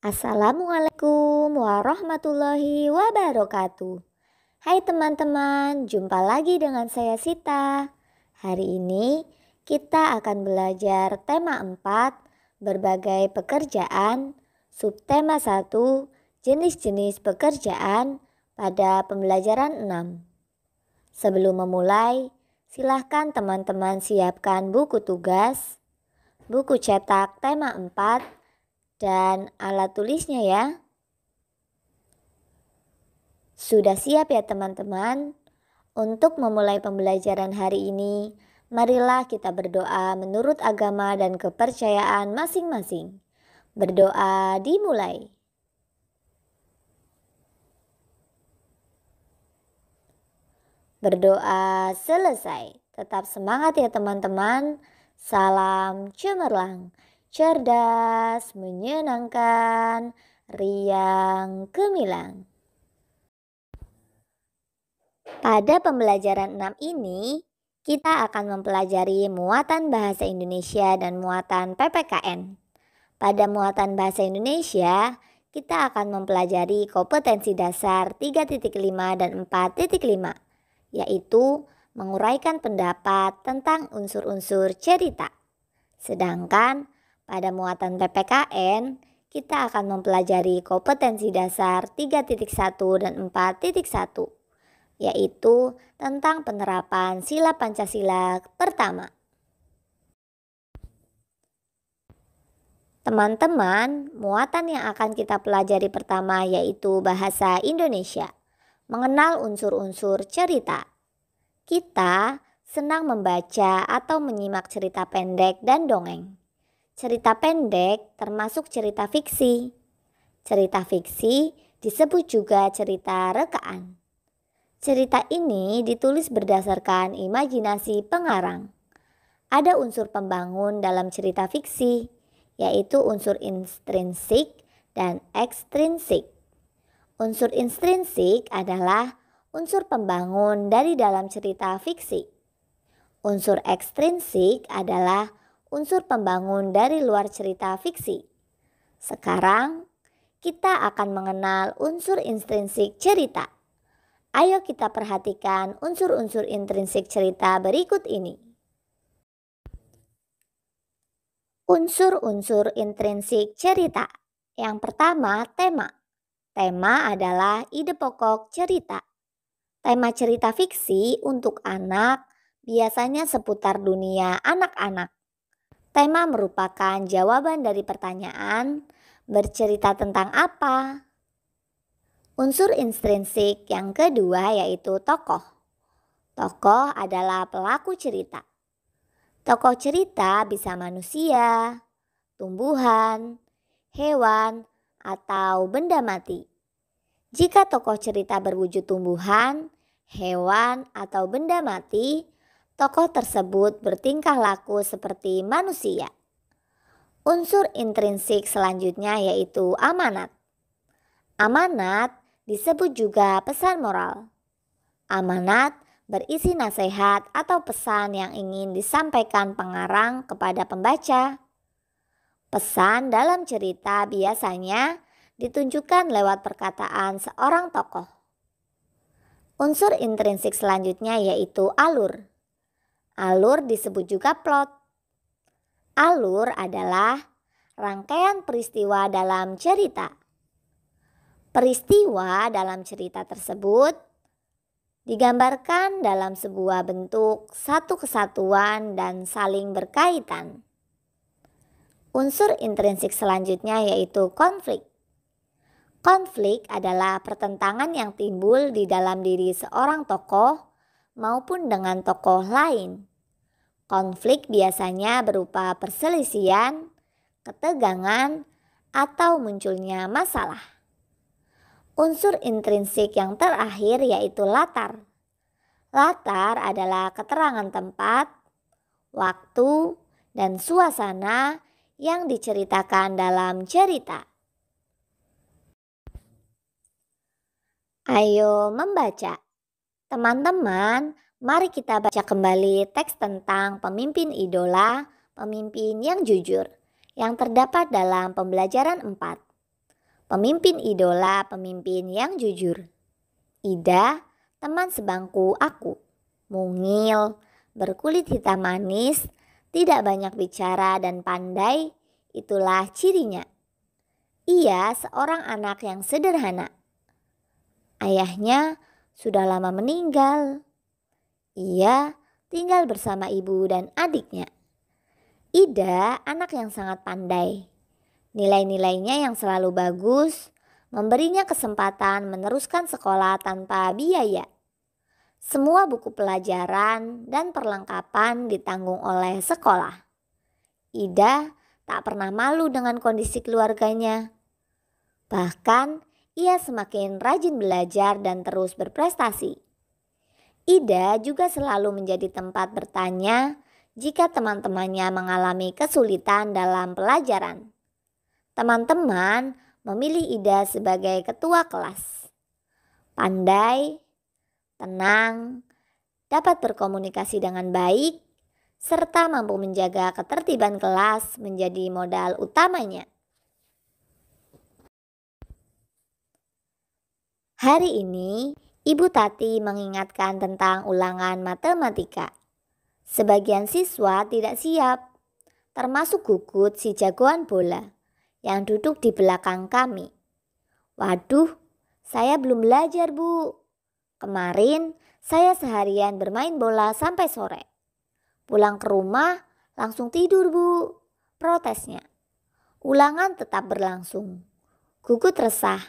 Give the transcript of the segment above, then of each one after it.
Assalamualaikum warahmatullahi wabarakatuh. Hai teman-teman, jumpa lagi dengan saya Sita. Hari ini kita akan belajar tema 4, berbagai pekerjaan, subtema 1, jenis-jenis pekerjaan pada pembelajaran 6. Sebelum memulai, silahkan teman-teman siapkan buku tugas, buku cetak tema 4, dan alat tulisnya ya. Sudah siap ya teman-teman? Untuk memulai pembelajaran hari ini, marilah kita berdoa menurut agama dan kepercayaan masing-masing. Berdoa dimulai. Berdoa selesai. Tetap semangat ya teman-teman. Salam cemerlang, cerdas, menyenangkan, riang gemilang. Pada pembelajaran 6 ini, kita akan mempelajari muatan bahasa Indonesia dan muatan PPKN. Pada muatan bahasa Indonesia, kita akan mempelajari kompetensi dasar 3.5 dan 4.5, yaitu menguraikan pendapat tentang unsur-unsur cerita. Sedangkan pada muatan PPKN, kita akan mempelajari kompetensi dasar 3.1 dan 4.1, yaitu tentang penerapan sila Pancasila pertama. Teman-teman, muatan yang akan kita pelajari pertama yaitu bahasa Indonesia, mengenal unsur-unsur cerita. Kita senang membaca atau menyimak cerita pendek dan dongeng. Cerita pendek termasuk cerita fiksi. Cerita fiksi disebut juga cerita rekaan. Cerita ini ditulis berdasarkan imajinasi pengarang. Ada unsur pembangun dalam cerita fiksi, yaitu unsur intrinsik dan ekstrinsik. Unsur intrinsik adalah unsur pembangun dari dalam cerita fiksi. Unsur ekstrinsik adalah unsur pembangun dari luar cerita fiksi. Sekarang, kita akan mengenal unsur intrinsik cerita. Ayo kita perhatikan unsur-unsur intrinsik cerita berikut ini. Unsur-unsur intrinsik cerita. Yang pertama, tema. Tema adalah ide pokok cerita. Tema cerita fiksi untuk anak biasanya seputar dunia anak-anak. Tema merupakan jawaban dari pertanyaan, bercerita tentang apa? Unsur intrinsik yang kedua yaitu tokoh. Tokoh adalah pelaku cerita. Tokoh cerita bisa manusia, tumbuhan, hewan, atau benda mati. Jika tokoh cerita berwujud tumbuhan, hewan, atau benda mati, tokoh tersebut bertingkah laku seperti manusia. Unsur intrinsik selanjutnya yaitu amanat. Amanat disebut juga pesan moral. Amanat berisi nasihat atau pesan yang ingin disampaikan pengarang kepada pembaca. Pesan dalam cerita biasanya ditunjukkan lewat perkataan seorang tokoh. Unsur intrinsik selanjutnya yaitu alur. Alur disebut juga plot. Alur adalah rangkaian peristiwa dalam cerita. Peristiwa dalam cerita tersebut digambarkan dalam sebuah bentuk satu kesatuan dan saling berkaitan. Unsur intrinsik selanjutnya yaitu konflik. Konflik adalah pertentangan yang timbul di dalam diri seorang tokoh maupun dengan tokoh lain. Konflik biasanya berupa perselisihan, ketegangan, atau munculnya masalah. Unsur intrinsik yang terakhir yaitu latar. Latar adalah keterangan tempat, waktu, dan suasana yang diceritakan dalam cerita. Ayo membaca. Teman-teman, mari kita baca kembali teks tentang pemimpin idola, pemimpin yang jujur, yang terdapat dalam pembelajaran 4. pemimpin idola, pemimpin yang jujur. Ida, teman sebangku aku, mungil, berkulit hitam manis, tidak banyak bicara dan pandai, itulah cirinya. Ia seorang anak yang sederhana. Ayahnya sudah lama meninggal. Ia tinggal bersama ibu dan adiknya. Ida anak yang sangat pandai. Nilai-nilainya yang selalu bagus memberinya kesempatan meneruskan sekolah tanpa biaya. Semua buku pelajaran dan perlengkapan ditanggung oleh sekolah. Ida tak pernah malu dengan kondisi keluarganya. Bahkan ia semakin rajin belajar dan terus berprestasi. Ida juga selalu menjadi tempat bertanya jika teman-temannya mengalami kesulitan dalam pelajaran. Teman-teman memilih Ida sebagai ketua kelas. Pandai, tenang, dapat berkomunikasi dengan baik, serta mampu menjaga ketertiban kelas menjadi modal utamanya. Hari ini, Ibu Tati mengingatkan tentang ulangan matematika. Sebagian siswa tidak siap, termasuk Gugut si jagoan bola yang duduk di belakang kami. Waduh, saya belum belajar, Bu. Kemarin saya seharian bermain bola sampai sore. Pulang ke rumah langsung tidur, Bu, protesnya. Ulangan tetap berlangsung. Gugut resah.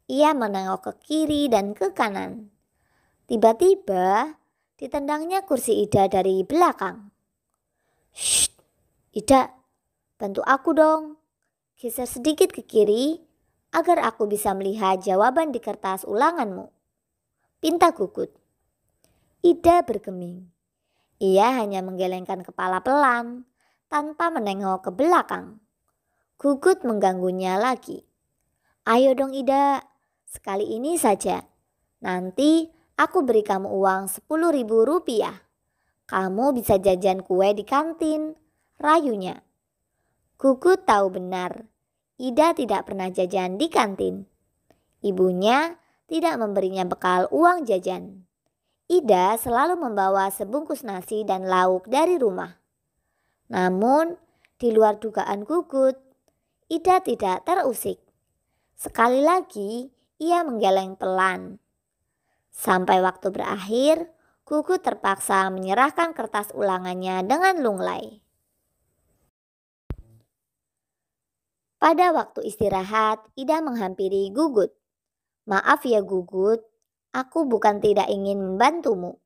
Ia menengok ke kiri dan ke kanan. Tiba-tiba ditendangnya kursi Ida dari belakang. "Shh, Ida, bantu aku dong. Geser sedikit ke kiri agar aku bisa melihat jawaban di kertas ulanganmu," pinta Gugut. Ida bergeming. Ia hanya menggelengkan kepala pelan tanpa menengok ke belakang. Gugut mengganggunya lagi. "Ayo dong Ida, sekali ini saja. Nanti aku beri kamu uang 10.000 rupiah. Kamu bisa jajan kue di kantin," rayunya. Gugut tahu benar, Ida tidak pernah jajan di kantin. Ibunya tidak memberinya bekal uang jajan. Ida selalu membawa sebungkus nasi dan lauk dari rumah. Namun, di luar dugaan Gugut, Ida tidak terusik. Sekali lagi, ia menggeleng pelan. Sampai waktu berakhir, Gugut terpaksa menyerahkan kertas ulangannya dengan lunglai. Pada waktu istirahat, Ida menghampiri Gugut. "Maaf ya Gugut, aku bukan tidak ingin membantumu.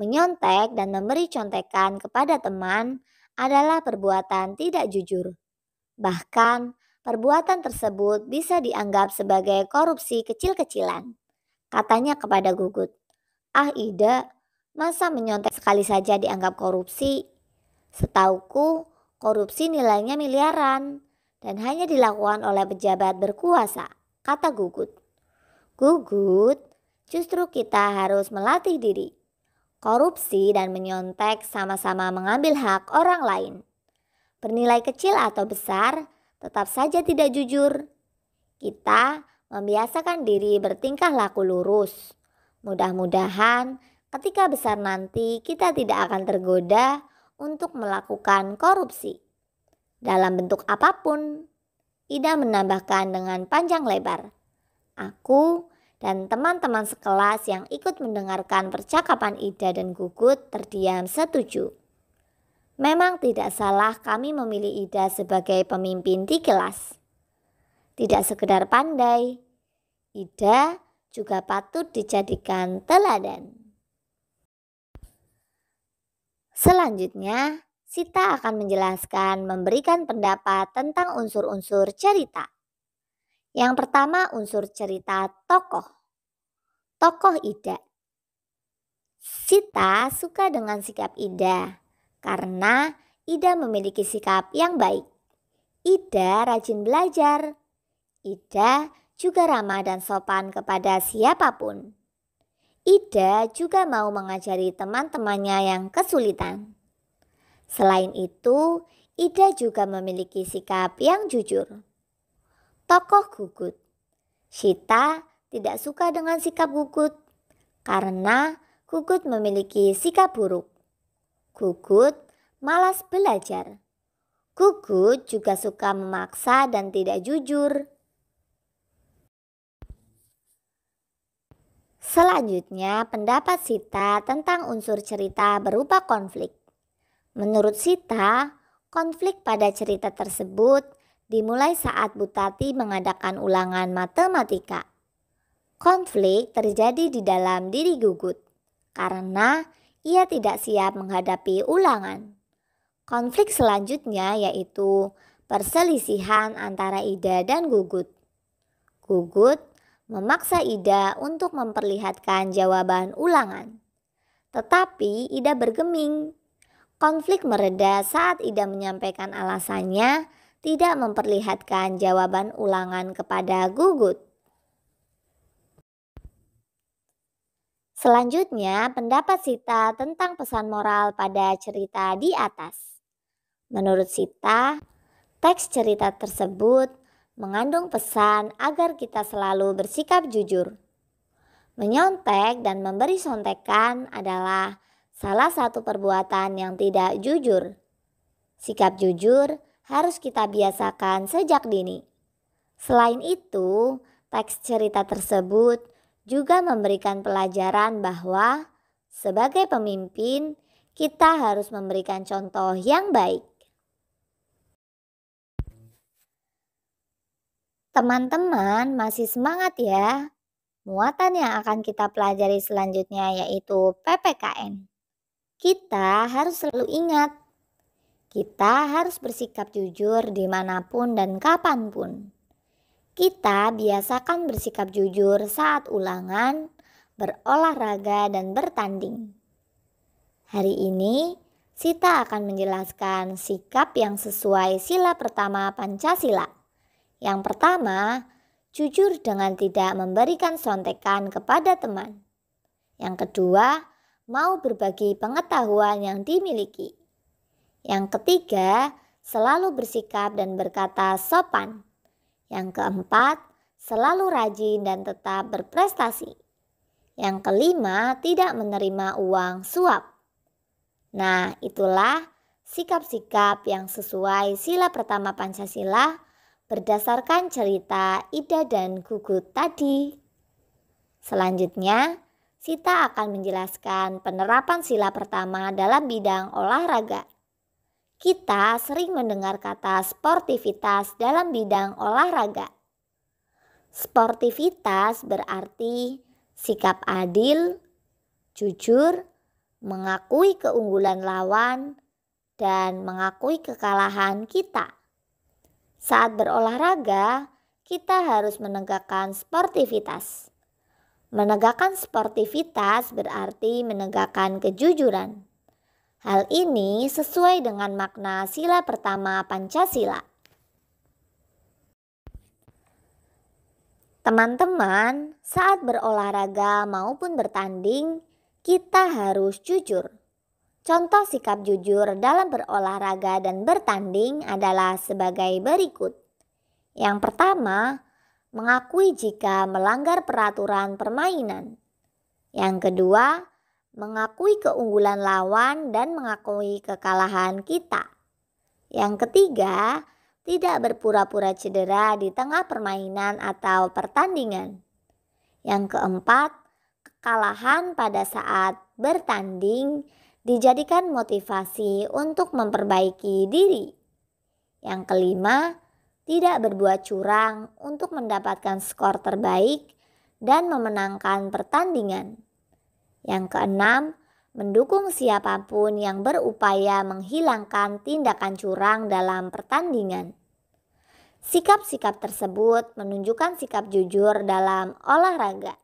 Menyontek dan memberi contekan kepada teman adalah perbuatan tidak jujur. Bahkan, perbuatan tersebut bisa dianggap sebagai korupsi kecil-kecilan," katanya kepada Gugut. "Ah Ida, masa menyontek sekali saja dianggap korupsi? Setauku, korupsi nilainya miliaran dan hanya dilakukan oleh pejabat berkuasa," kata Gugut. "Gugut, justru kita harus melatih diri. Korupsi dan menyontek sama-sama mengambil hak orang lain. Bernilai kecil atau besar, tetap saja tidak jujur. Kita membiasakan diri bertingkah laku lurus. Mudah-mudahan ketika besar nanti kita tidak akan tergoda untuk melakukan korupsi. Dalam bentuk apapun," Ida menambahkan dengan panjang lebar. Aku dan teman-teman sekelas yang ikut mendengarkan percakapan Ida dan Gugut terdiam setuju. Memang tidak salah kami memilih Ida sebagai pemimpin di kelas. Tidak sekedar pandai, Ida juga patut dijadikan teladan. Selanjutnya, Sita akan menjelaskan memberikan pendapat tentang unsur-unsur cerita. Yang pertama, unsur cerita tokoh. Tokoh Ida. Sita suka dengan sikap Ida karena Ida memiliki sikap yang baik. Ida rajin belajar. Ida juga ramah dan sopan kepada siapapun. Ida juga mau mengajari teman-temannya yang kesulitan. Selain itu, Ida juga memiliki sikap yang jujur. Tokoh Gugut. Sita tidak suka dengan sikap Gugut karena Gugut memiliki sikap buruk. Gugut malas belajar. Gugut juga suka memaksa dan tidak jujur. Selanjutnya, pendapat Sita tentang unsur cerita berupa konflik. Menurut Sita, konflik pada cerita tersebut dimulai saat Butati mengadakan ulangan matematika. Konflik terjadi di dalam diri Gugut karena ia tidak siap menghadapi ulangan. Konflik selanjutnya yaitu perselisihan antara Ida dan Gugut. Gugut memaksa Ida untuk memperlihatkan jawaban ulangan. Tetapi Ida bergeming. Konflik mereda saat Ida menyampaikan alasannya tidak memperlihatkan jawaban ulangan kepada Gugut. Selanjutnya, pendapat Sita tentang pesan moral pada cerita di atas. Menurut Sita, teks cerita tersebut mengandung pesan agar kita selalu bersikap jujur. Menyontek dan memberi sontekan adalah salah satu perbuatan yang tidak jujur. Sikap jujur harus kita biasakan sejak dini. Selain itu, teks cerita tersebut juga memberikan pelajaran bahwa sebagai pemimpin kita harus memberikan contoh yang baik. Teman-teman masih semangat ya? Muatan yang akan kita pelajari selanjutnya yaitu PPKN. Kita harus selalu ingat, kita harus bersikap jujur dimanapun dan kapanpun. Kita biasakan bersikap jujur saat ulangan, berolahraga, dan bertanding. Hari ini, Sita akan menjelaskan sikap yang sesuai sila pertama Pancasila. Yang pertama, jujur dengan tidak memberikan sontekan kepada teman. Yang kedua, mau berbagi pengetahuan yang dimiliki. Yang ketiga, selalu bersikap dan berkata sopan. Yang keempat, selalu rajin dan tetap berprestasi. Yang kelima, tidak menerima uang suap. Nah, itulah sikap-sikap yang sesuai sila pertama Pancasila berdasarkan cerita Ida dan Gugut tadi. Selanjutnya, Sita akan menjelaskan penerapan sila pertama dalam bidang olahraga. Kita sering mendengar kata sportivitas dalam bidang olahraga. Sportivitas berarti sikap adil, jujur, mengakui keunggulan lawan, dan mengakui kekalahan kita. Saat berolahraga, kita harus menegakkan sportivitas. Menegakkan sportivitas berarti menegakkan kejujuran. Hal ini sesuai dengan makna sila pertama Pancasila. Teman-teman, saat berolahraga maupun bertanding, kita harus jujur. Contoh sikap jujur dalam berolahraga dan bertanding adalah sebagai berikut. Yang pertama, mengakui jika melanggar peraturan permainan. Yang kedua, mengakui keunggulan lawan dan mengakui kekalahan kita. Yang ketiga, tidak berpura-pura cedera di tengah permainan atau pertandingan. Yang keempat, kekalahan pada saat bertanding dijadikan motivasi untuk memperbaiki diri. Yang kelima, tidak berbuat curang untuk mendapatkan skor terbaik dan memenangkan pertandingan. Yang keenam, mendukung siapapun yang berupaya menghilangkan tindakan curang dalam pertandingan. Sikap-sikap tersebut menunjukkan sikap jujur dalam olahraga.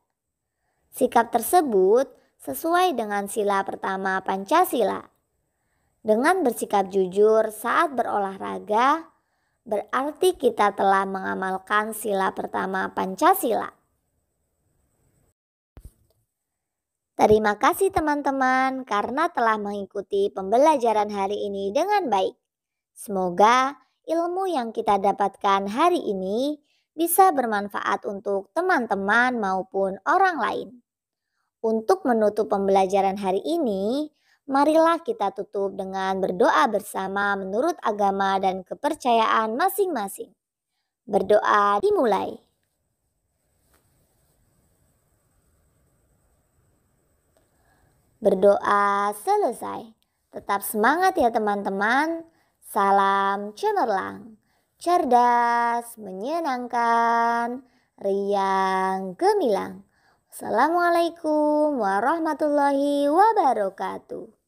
Sikap tersebut sesuai dengan sila pertama Pancasila. Dengan bersikap jujur saat berolahraga, berarti kita telah mengamalkan sila pertama Pancasila. Terima kasih teman-teman karena telah mengikuti pembelajaran hari ini dengan baik. Semoga ilmu yang kita dapatkan hari ini bisa bermanfaat untuk teman-teman maupun orang lain. Untuk menutup pembelajaran hari ini, marilah kita tutup dengan berdoa bersama menurut agama dan kepercayaan masing-masing. Berdoa dimulai. Berdoa selesai. Tetap semangat ya teman-teman. Salam cemerlang, cerdas, menyenangkan, riang, gemilang. Assalamualaikum warahmatullahi wabarakatuh.